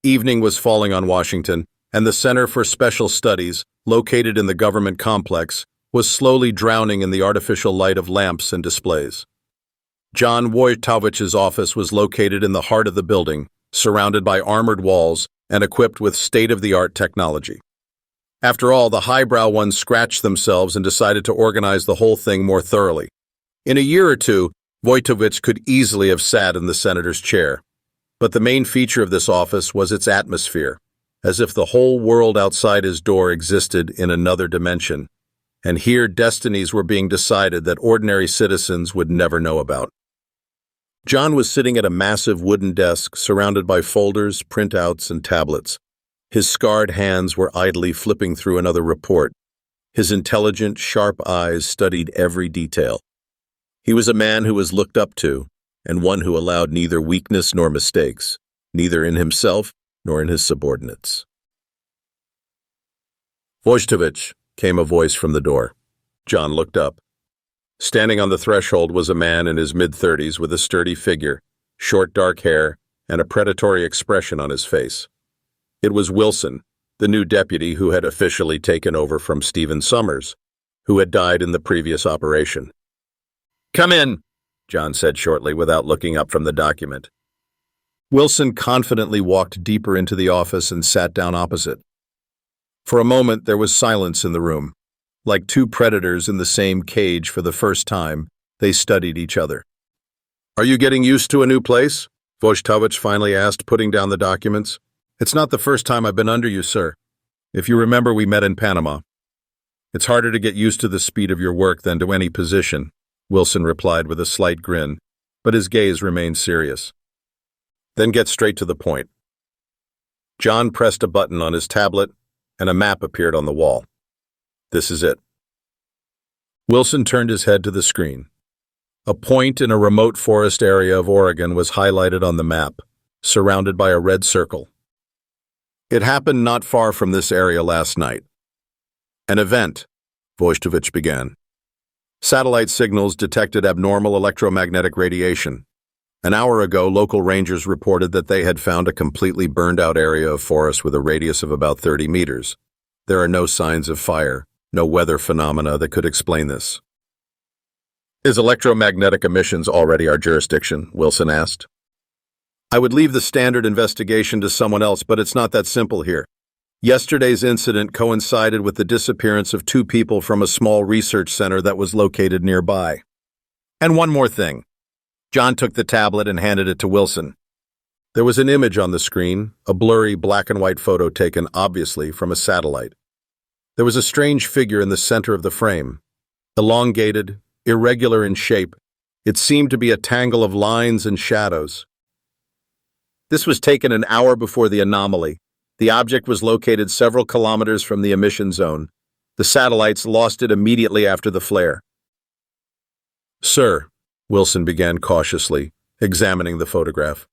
Evening was falling on Washington, and the Center for Special Studies, located in the government complex, was slowly drowning in the artificial light of lamps and displays. John Wojtowicz's office was located in the heart of the building, surrounded by armored walls and equipped with state-of-the-art technology. After all, the highbrow ones scratched themselves and decided to organize the whole thing more thoroughly. In a year or two, Wojtowicz could easily have sat in the senator's chair. But the main feature of this office was its atmosphere, as if the whole world outside his door existed in another dimension, and here destinies were being decided that ordinary citizens would never know about. John was sitting at a massive wooden desk surrounded by folders, printouts, and tablets. His scarred hands were idly flipping through another report. His intelligent, sharp eyes studied every detail. He was a man who was looked up to, and one who allowed neither weakness nor mistakes, neither in himself nor in his subordinates. "Wojtowicz," came a voice from the door. John looked up. Standing on the threshold was a man in his mid-30s with a sturdy figure, short dark hair, and a predatory expression on his face. It was Wilson, the new deputy who had officially taken over from Stephen Summers, who had died in the previous operation. "Come in," John said shortly without looking up from the document. Wilson confidently walked deeper into the office and sat down opposite. For a moment there was silence in the room. Like two predators in the same cage for the first time, they studied each other. "Are you getting used to a new place?" Wojtowicz finally asked, putting down the documents. "It's not the first time I've been under you, sir. If you remember, we met in Panama." "It's harder to get used to the speed of your work than to any position," Wilson replied with a slight grin, but his gaze remained serious. "Then get straight to the point." John pressed a button on his tablet, and a map appeared on the wall. "This is it." Wilson turned his head to the screen. A point in a remote forest area of Oregon was highlighted on the map, surrounded by a red circle. "It happened not far from this area last night." "An event," Wojtowicz began. "Satellite signals detected abnormal electromagnetic radiation. An hour ago, local rangers reported that they had found a completely burned-out area of forest with a radius of about 30 meters. There are no signs of fire, no weather phenomena that could explain this." "Is electromagnetic emissions already our jurisdiction?" Wilson asked. "I would leave the standard investigation to someone else, but it's not that simple here. Yesterday's incident coincided with the disappearance of 2 people from a small research center that was located nearby. And one more thing." John took the tablet and handed it to Wilson. There was an image on the screen, a blurry black and white photo taken obviously from a satellite. There was a strange figure in the center of the frame. Elongated, irregular in shape, it seemed to be a tangle of lines and shadows. This was taken an hour before the anomaly. The object was located several kilometers from the emission zone. The satellites lost it immediately after the flare. "Sir," Wilson began cautiously, examining the photograph.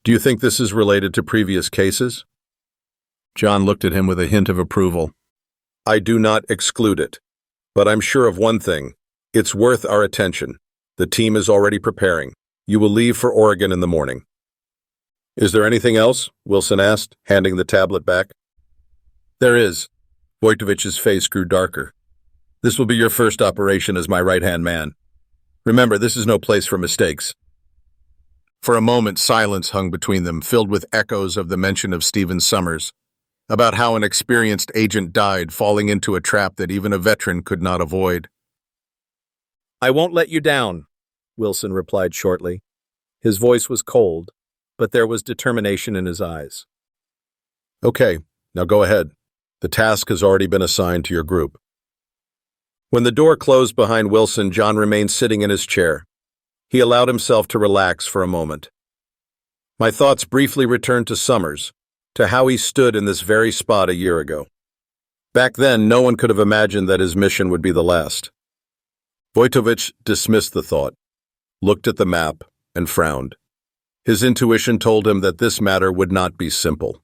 "Do you think this is related to previous cases?" John looked at him with a hint of approval. "I do not exclude it, but I'm sure of one thing. It's worth our attention. The team is already preparing. You will leave for Oregon in the morning." "Is there anything else?" Wilson asked, handing the tablet back. "There is." Wojtowicz's face grew darker. "This will be your first operation as my right-hand man. Remember, this is no place for mistakes." For a moment, silence hung between them, filled with echoes of the mention of Stephen Summers, about how an experienced agent died falling into a trap that even a veteran could not avoid. "I won't let you down," Wilson replied shortly. His voice was cold, but there was determination in his eyes. "Okay, now go ahead. The task has already been assigned to your group." When the door closed behind Wilson, John remained sitting in his chair. He allowed himself to relax for a moment. My thoughts briefly returned to Summers, to how he stood in this very spot a year ago. Back then, no one could have imagined that his mission would be the last. Wojtowicz dismissed the thought, looked at the map, and frowned. His intuition told him that this matter would not be simple.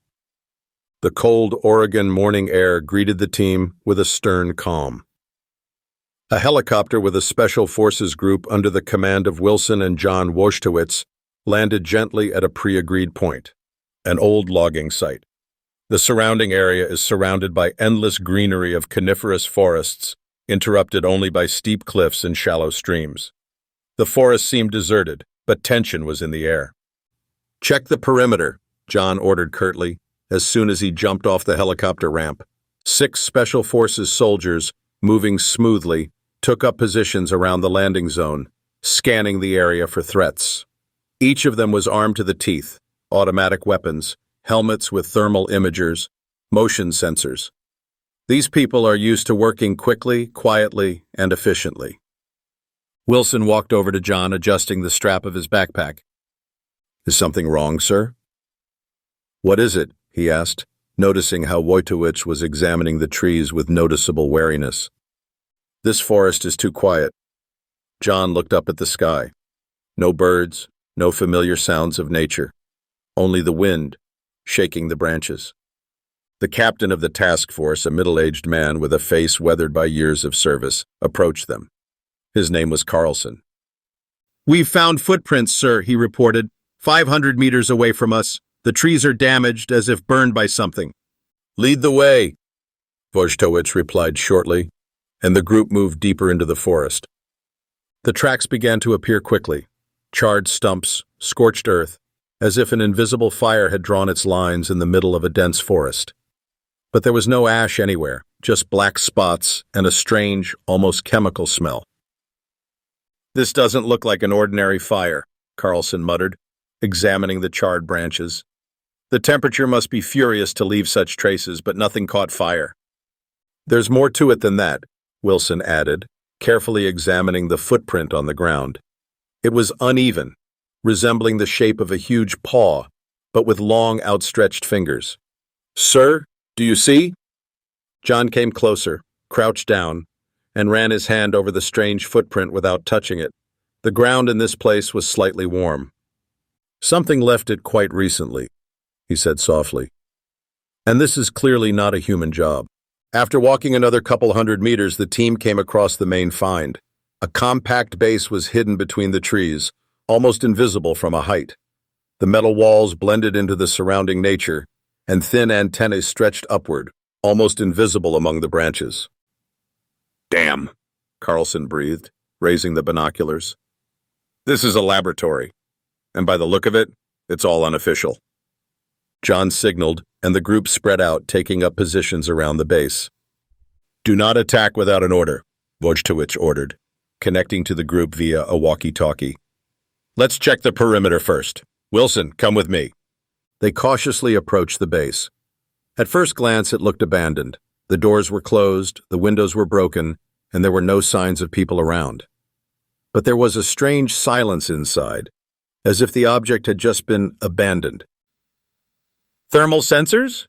The cold Oregon morning air greeted the team with a stern calm. A helicopter with a special forces group under the command of Wilson and John Wojtowicz landed gently at a pre-agreed point. an old logging site. The surrounding area is surrounded by endless greenery of coniferous forests, interrupted only by steep cliffs and shallow streams. The forest seemed deserted, but tension was in the air. "Check the perimeter," John ordered curtly, as soon as he jumped off the helicopter ramp. 6 Special Forces soldiers, moving smoothly, took up positions around the landing zone, scanning the area for threats. Each of them was armed to the teeth, automatic weapons, helmets with thermal imagers, motion sensors. These people are used to working quickly, quietly, and efficiently. Wilson walked over to John, adjusting the strap of his backpack. "Is something wrong, sir?" "What is it?" he asked, noticing how Wojtowicz was examining the trees with noticeable wariness. "This forest is too quiet." John looked up at the sky. No birds, no familiar sounds of nature. Only the wind, shaking the branches. The captain of the task force, a middle-aged man with a face weathered by years of service, approached them. His name was Carlson. "We've found footprints, sir," he reported, 500 meters away from us. The trees are damaged as if burned by something. "Lead the way," Wojtowicz replied shortly, and the group moved deeper into the forest. The tracks began to appear quickly, charred stumps, scorched earth, as if an invisible fire had drawn its lines in the middle of a dense forest. But there was no ash anywhere, just black spots and a strange, almost chemical smell. "This doesn't look like an ordinary fire," Carlson muttered, examining the charred branches. "The temperature must be furious to leave such traces, but nothing caught fire." "There's more to it than that," Wilson added, carefully examining the footprint on the ground. It was uneven, resembling the shape of a huge paw, but with long, outstretched fingers. "Sir, do you see?" John came closer, crouched down, and ran his hand over the strange footprint without touching it. The ground in this place was slightly warm. "Something left it quite recently," he said softly. "And this is clearly not a human job." After walking another couple hundred meters, the team came across the main find. A compact base was hidden between the trees, almost invisible from a height. The metal walls blended into the surrounding nature, and thin antennae stretched upward, almost invisible among the branches. "Damn," Carlson breathed, raising the binoculars. "This is a laboratory, and by the look of it, it's all unofficial." John signaled, and the group spread out, taking up positions around the base. "Do not attack without an order," Wojtowicz ordered, connecting to the group via a walkie-talkie. "Let's check the perimeter first. Wilson, come with me." They cautiously approached the base. At first glance, it looked abandoned. The doors were closed, the windows were broken, and there were no signs of people around. But there was a strange silence inside, as if the object had just been abandoned. "Thermal sensors?"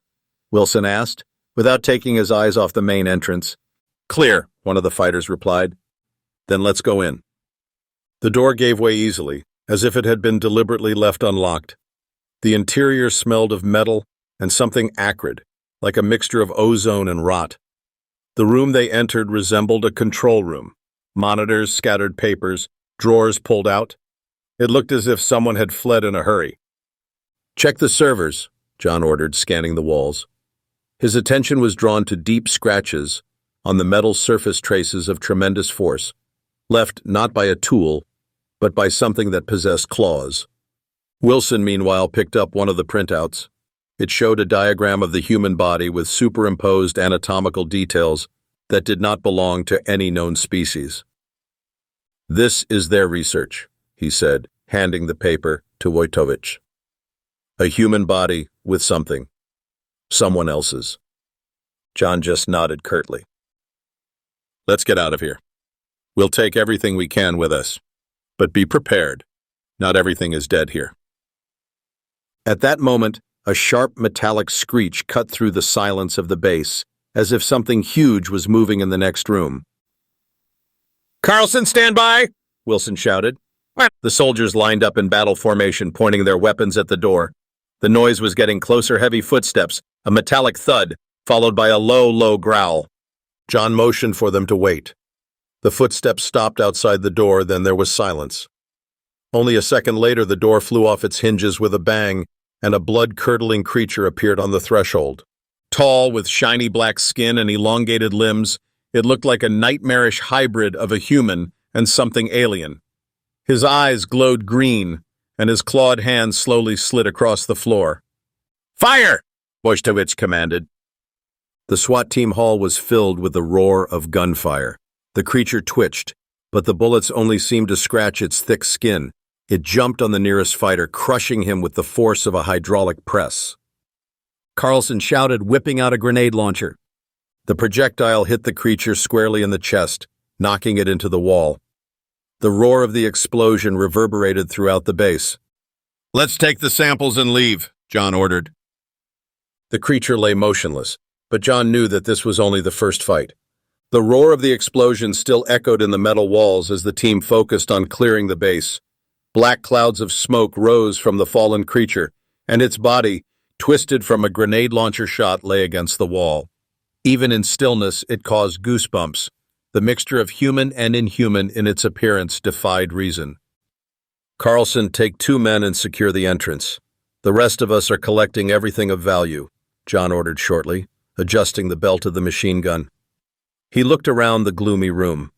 Wilson asked, without taking his eyes off the main entrance. "Clear," one of the fighters replied. "Then let's go in." The door gave way easily, as if it had been deliberately left unlocked. The interior smelled of metal and something acrid, like a mixture of ozone and rot. The room they entered resembled a control room. Monitors, scattered papers, drawers pulled out. It looked as if someone had fled in a hurry. "Check the servers," John ordered, scanning the walls. His attention was drawn to deep scratches on the metal surface traces of tremendous force, left not by a tool, but by something that possessed claws. Wilson, meanwhile, picked up one of the printouts. It showed a diagram of the human body with superimposed anatomical details that did not belong to any known species. "This is their research," he said, handing the paper to Wojtowicz. "A human body with something. Someone else's." John just nodded curtly. "Let's get out of here. We'll take everything we can with us. But be prepared. Not everything is dead here." At that moment, a sharp metallic screech cut through the silence of the base, as if something huge was moving in the next room. "Carlson, stand by!" Wilson shouted. The soldiers lined up in battle formation, pointing their weapons at the door. The noise was getting closer, heavy footsteps, a metallic thud, followed by a low growl. John motioned for them to wait. The footsteps stopped outside the door, then there was silence. Only a second later, the door flew off its hinges with a bang, and a blood-curdling creature appeared on the threshold. Tall, with shiny black skin and elongated limbs, it looked like a nightmarish hybrid of a human and something alien. His eyes glowed green, and his clawed hands slowly slid across the floor. "Fire!" Wojtowicz commanded. The SWAT team hall was filled with the roar of gunfire. The creature twitched, but the bullets only seemed to scratch its thick skin. It jumped on the nearest fighter, crushing him with the force of a hydraulic press. Carlson shouted, whipping out a grenade launcher. The projectile hit the creature squarely in the chest, knocking it into the wall. The roar of the explosion reverberated throughout the base. "Let's take the samples and leave," John ordered. The creature lay motionless, but John knew that this was only the first fight. The roar of the explosion still echoed in the metal walls as the team focused on clearing the base. Black clouds of smoke rose from the fallen creature, and its body, twisted from a grenade launcher shot, lay against the wall. Even in stillness, it caused goosebumps. The mixture of human and inhuman in its appearance defied reason. "Carlson, take 2 men and secure the entrance. The rest of us are collecting everything of value," John ordered shortly, adjusting the belt of the machine gun. He looked around the gloomy room.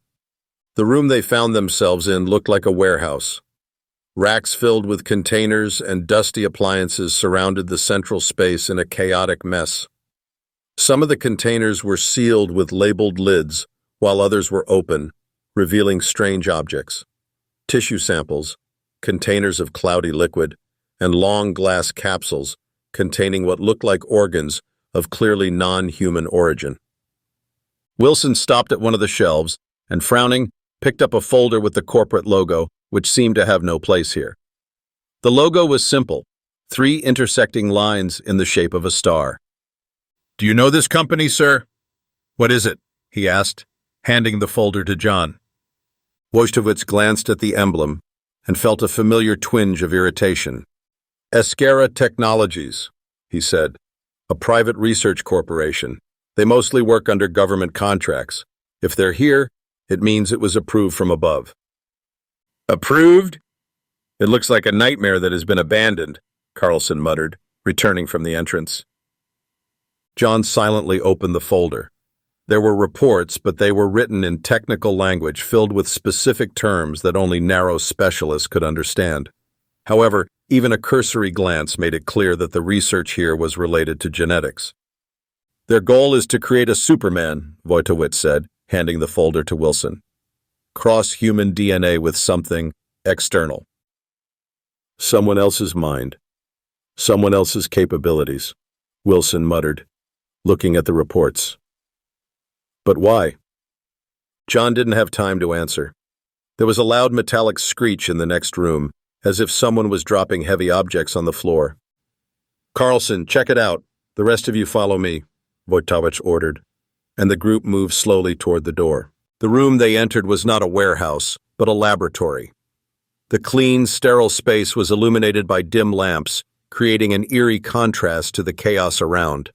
The room they found themselves in looked like a warehouse. Racks filled with containers and dusty appliances surrounded the central space in a chaotic mess. Some of the containers were sealed with labeled lids, while others were open, revealing strange objects. Tissue samples, containers of cloudy liquid, and long glass capsules containing what looked like organs of clearly non-human origin. Wilson stopped at one of the shelves and, frowning, picked up a folder with the corporate logo, which seemed to have no place here. The logo was simple, 3 intersecting lines in the shape of a star. "Do you know this company, sir?" "What is it?" he asked, handing the folder to John. Wojtowicz glanced at the emblem and felt a familiar twinge of irritation. "Escara Technologies," he said, "a private research corporation. They mostly work under government contracts. If they're here, it means it was approved from above." "Approved? It looks like a nightmare that has been abandoned," Carlson muttered, returning from the entrance. John silently opened the folder. There were reports, but they were written in technical language filled with specific terms that only narrow specialists could understand. However, even a cursory glance made it clear that the research here was related to genetics. "Their goal is to create a Superman," Wojtowicz said, handing the folder to Wilson. "Cross-human DNA with something external. Someone else's mind. Someone else's capabilities," Wilson muttered, looking at the reports. "But why?" John didn't have time to answer. There was a loud metallic screech in the next room, as if someone was dropping heavy objects on the floor. "Carlson, check it out. The rest of you follow me," Wojtowicz ordered, and the group moved slowly toward the door. The room they entered was not a warehouse, but a laboratory. The clean, sterile space was illuminated by dim lamps, creating an eerie contrast to the chaos around.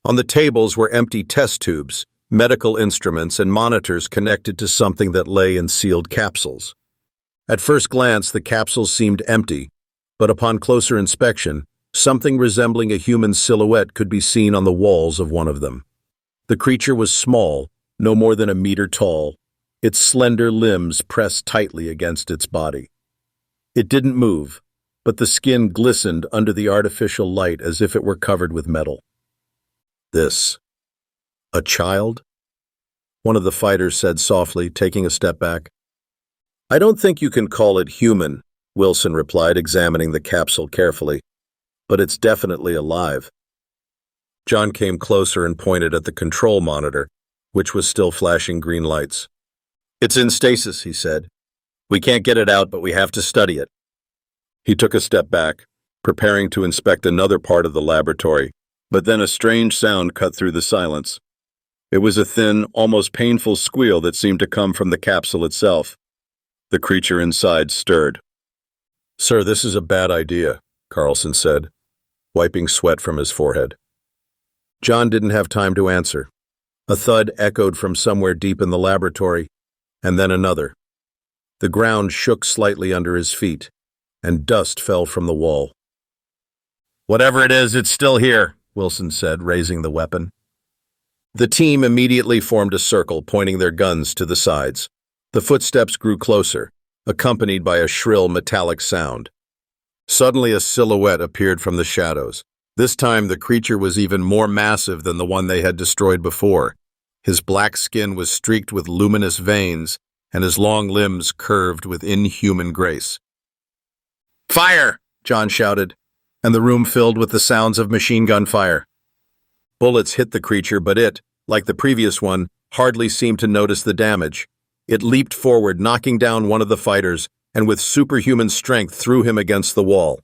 On the tables were empty test tubes, medical instruments, and monitors connected to something that lay in sealed capsules. At first glance, the capsules seemed empty, but upon closer inspection, something resembling a human silhouette could be seen on the walls of one of them. The creature was small, no more than a meter tall, its slender limbs pressed tightly against its body. It didn't move, but the skin glistened under the artificial light as if it were covered with metal. "This, a child?" one of the fighters said softly, taking a step back. "I don't think you can call it human," Wilson replied, examining the capsule carefully, "but it's definitely alive." John came closer and pointed at the control monitor, which was still flashing green lights. "It's in stasis," he said. "We can't get it out, but we have to study it." He took a step back, preparing to inspect another part of the laboratory, but then a strange sound cut through the silence. It was a thin, almost painful squeal that seemed to come from the capsule itself. The creature inside stirred. "Sir, this is a bad idea," Carlson said, wiping sweat from his forehead. John didn't have time to answer. A thud echoed from somewhere deep in the laboratory, and then another. The ground shook slightly under his feet, and dust fell from the wall. Whatever it is, it's still here, Wilson said, raising the weapon. The team immediately formed a circle, pointing their guns to the sides. The footsteps grew closer, accompanied by a shrill metallic sound. Suddenly, a silhouette appeared from the shadows. This time, the creature was even more massive than the one they had destroyed before. His black skin was streaked with luminous veins, and his long limbs curved with inhuman grace. "Fire!" John shouted, and the room filled with the sounds of machine gun fire. Bullets hit the creature, but it, like the previous one, hardly seemed to notice the damage. It leaped forward, knocking down one of the fighters, and with superhuman strength threw him against the wall.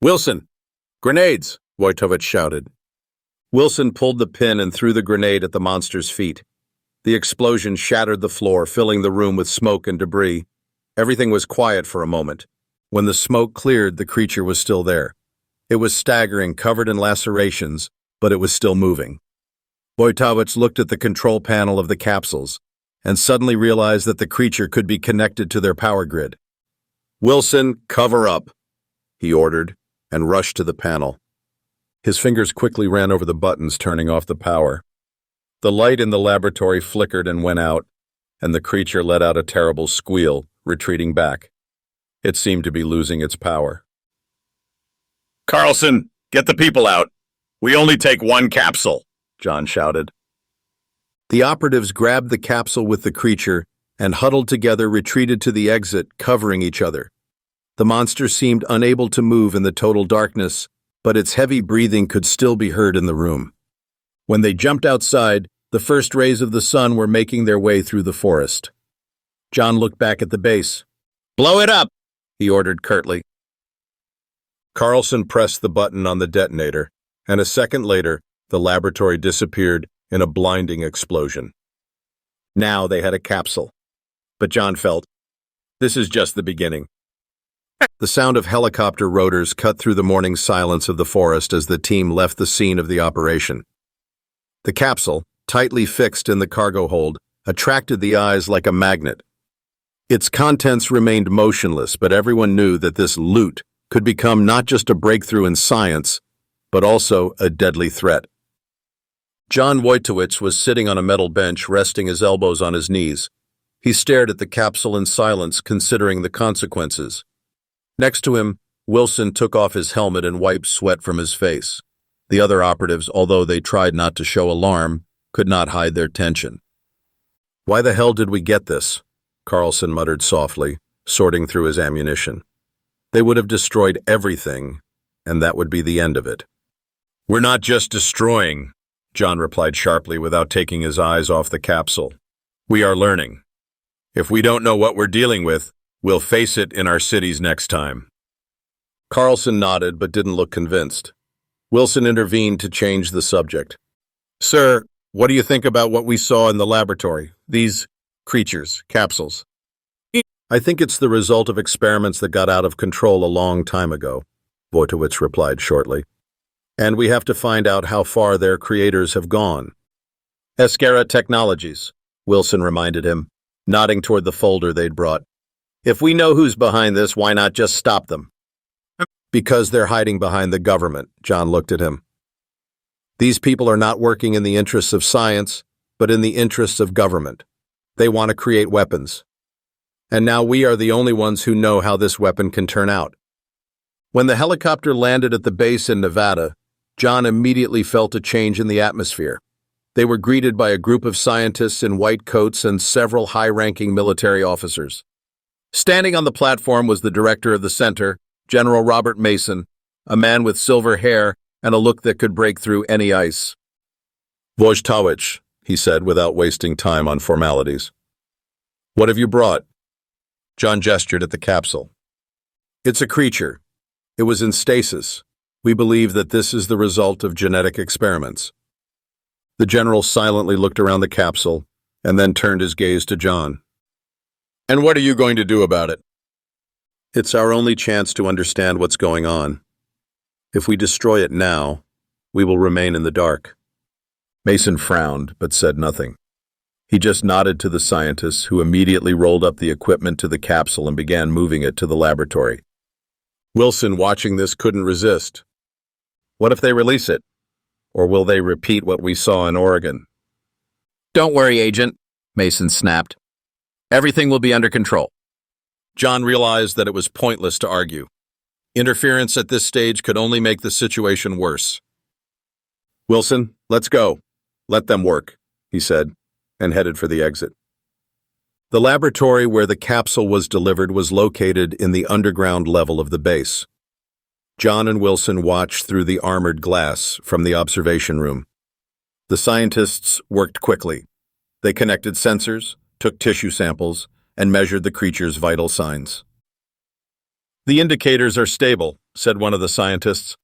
"Wilson! Grenades!" Wojtowicz shouted. Wilson pulled the pin and threw the grenade at the monster's feet. The explosion shattered the floor, filling the room with smoke and debris. Everything was quiet for a moment. When the smoke cleared, the creature was still there. It was staggering, covered in lacerations, but it was still moving. Wojtowicz looked at the control panel of the capsules and suddenly realized that the creature could be connected to their power grid. "Wilson, cover up," he ordered, and rushed to the panel. His fingers quickly ran over the buttons, turning off the power. The light in the laboratory flickered and went out, and the creature let out a terrible squeal, retreating back. It seemed to be losing its power. "Carlson, get the people out. We only take one capsule," John shouted. The operatives grabbed the capsule with the creature and, huddled together, retreated to the exit, covering each other. The monster seemed unable to move in the total darkness, but its heavy breathing could still be heard in the room. When they jumped outside, the first rays of the sun were making their way through the forest. John looked back at the base. "Blow it up!" he ordered curtly. Carlson pressed the button on the detonator, and a second later, the laboratory disappeared in a blinding explosion. Now they had a capsule. But John felt, this is just the beginning. The sound of helicopter rotors cut through the morning silence of the forest as the team left the scene of the operation. The capsule, tightly fixed in the cargo hold, attracted the eyes like a magnet. Its contents remained motionless, but everyone knew that this loot could become not just a breakthrough in science, but also a deadly threat. John Wojtowicz was sitting on a metal bench, resting his elbows on his knees. He stared at the capsule in silence, considering the consequences. Next to him, Wilson took off his helmet and wiped sweat from his face. The other operatives, although they tried not to show alarm, could not hide their tension. "Why the hell did we get this?" Carlson muttered softly, sorting through his ammunition. "They would have destroyed everything, and that would be the end of it." "We're not just destroying," John replied sharply without taking his eyes off the capsule. "We are learning. If we don't know what we're dealing with, we'll face it in our cities next time." Carlson nodded but didn't look convinced. Wilson intervened to change the subject. "Sir, what do you think about what we saw in the laboratory? These creatures, capsules?" "I think it's the result of experiments that got out of control a long time ago," Wojtowicz replied shortly. "And we have to find out how far their creators have gone." "Escara Technologies," Wilson reminded him, nodding toward the folder they'd brought. "If we know who's behind this, why not just stop them?" "Because they're hiding behind the government," John looked at him. "These people are not working in the interests of science, but in the interests of government. They want to create weapons. And now we are the only ones who know how this weapon can turn out." When the helicopter landed at the base in Nevada, John immediately felt a change in the atmosphere. They were greeted by a group of scientists in white coats and several high-ranking military officers. Standing on the platform was the director of the center, General Robert Mason, a man with silver hair and a look that could break through any ice. "Wojtowicz," he said without wasting time on formalities. "What have you brought?" John gestured at the capsule. "It's a creature. It was in stasis. We believe that this is the result of genetic experiments." The general silently looked around the capsule and then turned his gaze to John. "And what are you going to do about it?" "It's our only chance to understand what's going on. If we destroy it now, we will remain in the dark." Mason frowned but said nothing. He just nodded to the scientists, who immediately rolled up the equipment to the capsule and began moving it to the laboratory. Wilson, watching this, couldn't resist. What if they release it? Or will they repeat what we saw in Oregon? Don't worry, Agent, Mason snapped. Everything will be under control. John realized that it was pointless to argue. Interference at this stage could only make the situation worse. Wilson, let's go. Let them work, he said, and headed for the exit. The laboratory where the capsule was delivered was located in the underground level of the base. John and Wilson watched through the armored glass from the observation room. The scientists worked quickly. They connected sensors, took tissue samples, and measured the creature's vital signs. The indicators are stable, said one of the scientists.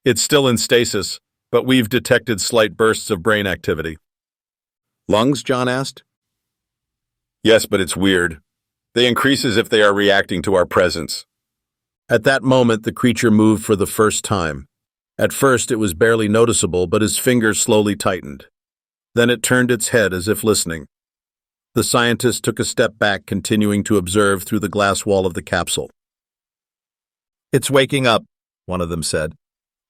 It's still in stasis, but we've detected slight bursts of brain activity. Lungs, John asked. Yes, but it's weird. They increase as if they are reacting to our presence. At that moment, the creature moved for the first time. At first, it was barely noticeable, but his fingers slowly tightened. Then it turned its head as if listening. The scientist took a step back, continuing to observe through the glass wall of the capsule. It's waking up, one of them said,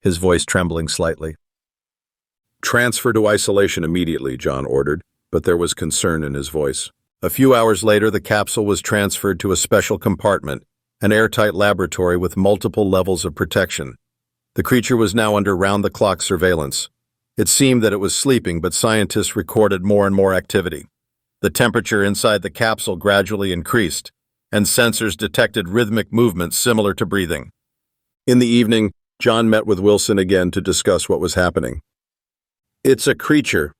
his voice trembling slightly. Transfer to isolation immediately, John ordered, but there was concern in his voice. A few hours later, the capsule was transferred to a special compartment, an airtight laboratory with multiple levels of protection. The creature was now under round-the-clock surveillance. It seemed that it was sleeping, but scientists recorded more and more activity. The temperature inside the capsule gradually increased, and sensors detected rhythmic movements similar to breathing. In the evening, John met with Wilson again to discuss what was happening. It's a creature.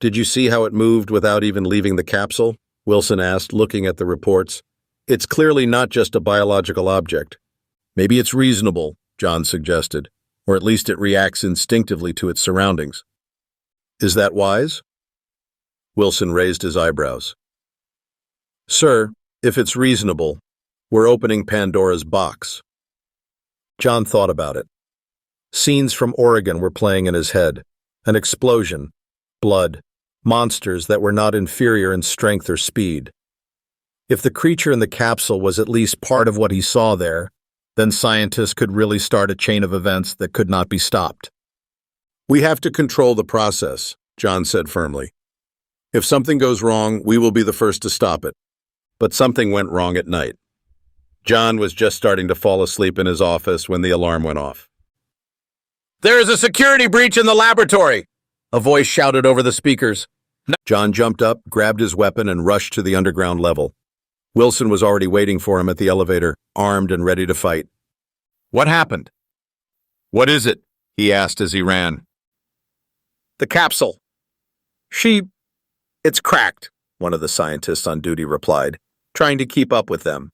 Did you see how it moved without even leaving the capsule? Wilson asked, looking at the reports. It's clearly not just a biological object. Maybe it's reasonable, John suggested, or at least it reacts instinctively to its surroundings. Is that wise? Wilson raised his eyebrows. Sir, if it's reasonable, we're opening Pandora's box. John thought about it. Scenes from Oregon were playing in his head. An explosion, blood, monsters that were not inferior in strength or speed. If the creature in the capsule was at least part of what he saw there, then scientists could really start a chain of events that could not be stopped. We have to control the process, John said firmly. If something goes wrong, we will be the first to stop it. But something went wrong at night. John was just starting to fall asleep in his office when the alarm went off. There is a security breach in the laboratory, a voice shouted over the speakers. John jumped up, grabbed his weapon, and rushed to the underground level. Wilson was already waiting for him at the elevator, armed and ready to fight. What happened? What is it? He asked as he ran. The capsule. It's cracked, one of the scientists on duty replied, trying to keep up with them.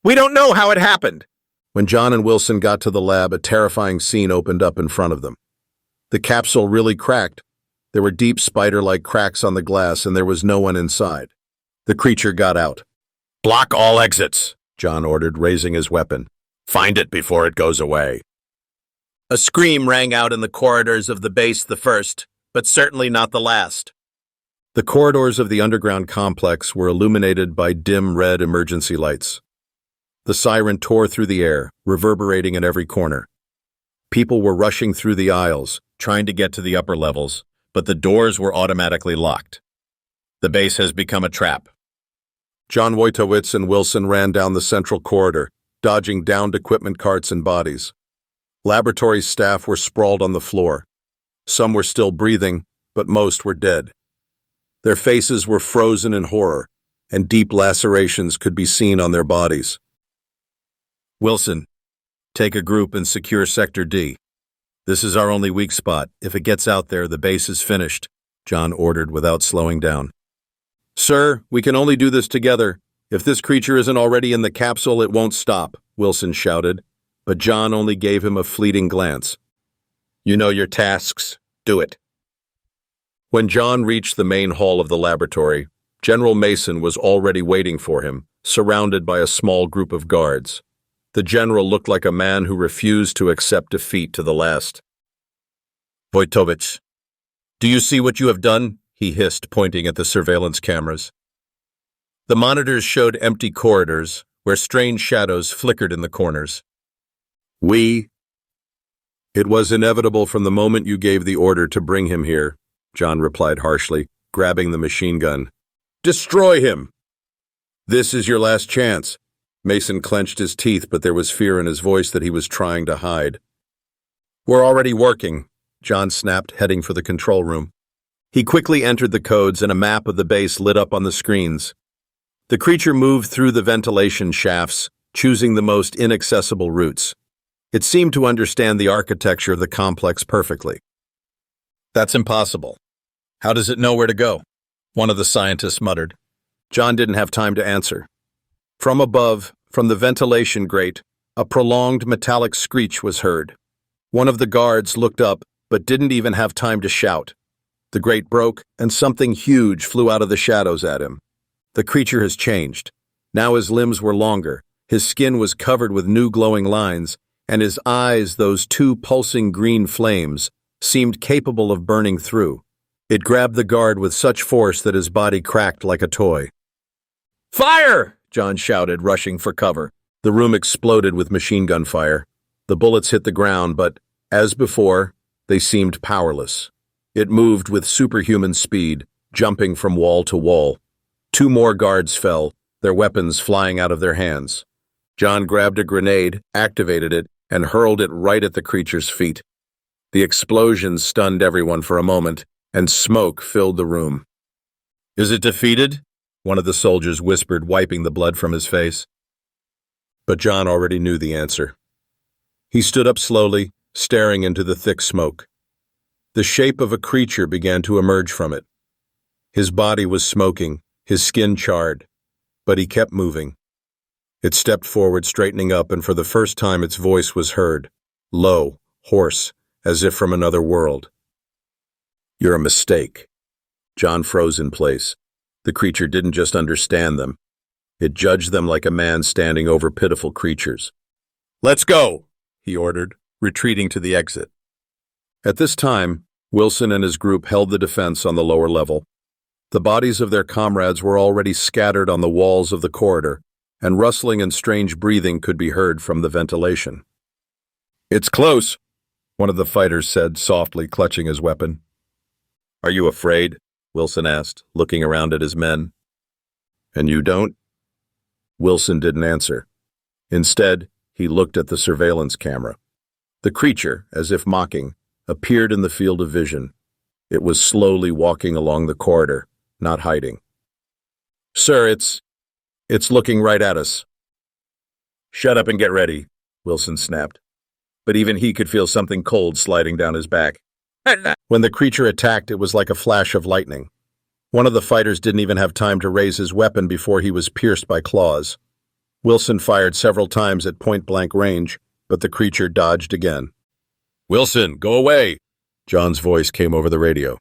We don't know how it happened. When John and Wilson got to the lab, a terrifying scene opened up in front of them. The capsule really cracked. There were deep spider-like cracks on the glass, and there was no one inside. The creature got out. Block all exits, John ordered, raising his weapon. Find it before it goes away. A scream rang out in the corridors of the base, the first, but certainly not the last. The corridors of the underground complex were illuminated by dim red emergency lights. The siren tore through the air, reverberating in every corner. People were rushing through the aisles, trying to get to the upper levels, but the doors were automatically locked. The base has become a trap. John Wojtowicz and Wilson ran down the central corridor, dodging downed equipment carts and bodies. Laboratory staff were sprawled on the floor. Some were still breathing, but most were dead. Their faces were frozen in horror, and deep lacerations could be seen on their bodies. Wilson, take a group and secure Sector D. This is our only weak spot. If it gets out there, the base is finished, John ordered without slowing down. Sir, we can only do this together. If this creature isn't already in the capsule, it won't stop, Wilson shouted, but John only gave him a fleeting glance. You know your tasks. Do it. When John reached the main hall of the laboratory, General Mason was already waiting for him, surrounded by a small group of guards. The general looked like a man who refused to accept defeat to the last. Wojtowicz, do you see what you have done? He hissed, pointing at the surveillance cameras. The monitors showed empty corridors, where strange shadows flickered in the corners. It was inevitable from the moment you gave the order to bring him here, John replied harshly, grabbing the machine gun. Destroy him! This is your last chance. Mason clenched his teeth, but there was fear in his voice that he was trying to hide. We're already working, John snapped, heading for the control room. He quickly entered the codes and a map of the base lit up on the screens. The creature moved through the ventilation shafts, choosing the most inaccessible routes. It seemed to understand the architecture of the complex perfectly. That's impossible. How does it know where to go? One of the scientists muttered. John didn't have time to answer. From above, from the ventilation grate, a prolonged metallic screech was heard. One of the guards looked up, but didn't even have time to shout. The grate broke, and something huge flew out of the shadows at him. The creature has changed. Now his limbs were longer, his skin was covered with new glowing lines, and his eyes, those two pulsing green flames, seemed capable of burning through. It grabbed the guard with such force that his body cracked like a toy. Fire! John shouted, rushing for cover. The room exploded with machine gun fire. The bullets hit the ground, but, as before, they seemed powerless. It moved with superhuman speed, jumping from wall to wall. 2 more guards fell, their weapons flying out of their hands. John grabbed a grenade, activated it, and hurled it right at the creature's feet. The explosion stunned everyone for a moment, and smoke filled the room. Is it defeated? One of the soldiers whispered, wiping the blood from his face. But John already knew the answer. He stood up slowly, staring into the thick smoke. The shape of a creature began to emerge from it. His body was smoking, his skin charred, but he kept moving. It stepped forward, straightening up, and for the first time its voice was heard, low, hoarse, as if from another world. You're a mistake. John froze in place. The creature didn't just understand them. It judged them like a man standing over pitiful creatures. Let's go, he ordered, retreating to the exit. At this time, Wilson and his group held the defense on the lower level. The bodies of their comrades were already scattered on the walls of the corridor, and rustling and strange breathing could be heard from the ventilation. It's close, one of the fighters said softly, clutching his weapon. Are you afraid? Wilson asked, looking around at his men. And you don't? Wilson didn't answer. Instead, he looked at the surveillance camera. The creature, as if mocking, appeared in the field of vision. It was slowly walking along the corridor, not hiding. Sir, it's looking right at us. Shut up and get ready, Wilson snapped. But even he could feel something cold sliding down his back. When the creature attacked, it was like a flash of lightning. One of the fighters didn't even have time to raise his weapon before he was pierced by claws. Wilson fired several times at point-blank range, but the creature dodged again. Wilson, go away, John's voice came over the radio.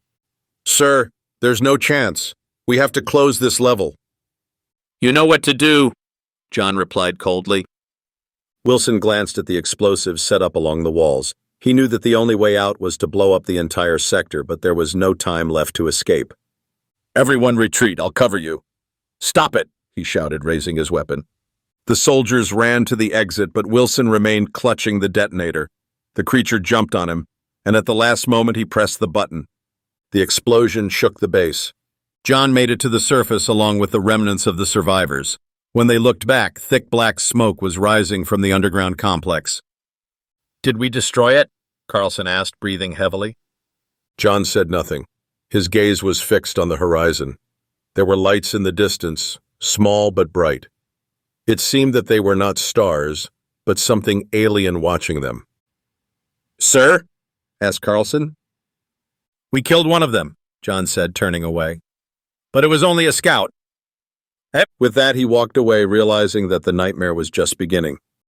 Sir, there's no chance. We have to close this level. You know what to do, John replied coldly. Wilson glanced at the explosives set up along the walls. He knew that the only way out was to blow up the entire sector, but there was no time left to escape. Everyone retreat, I'll cover you. Stop it, he shouted, raising his weapon. The soldiers ran to the exit, but Wilson remained clutching the detonator. The creature jumped on him, and at the last moment he pressed the button. The explosion shook the base. John made it to the surface along with the remnants of the survivors. When they looked back, thick black smoke was rising from the underground complex. Did we destroy it? Carlson asked, breathing heavily. John said nothing. His gaze was fixed on the horizon. There were lights in the distance, small but bright. It seemed that they were not stars, but something alien watching them. Sir? Asked Carlson. We killed one of them, John said, turning away. But it was only a scout. With that, he walked away, realizing that the nightmare was just beginning.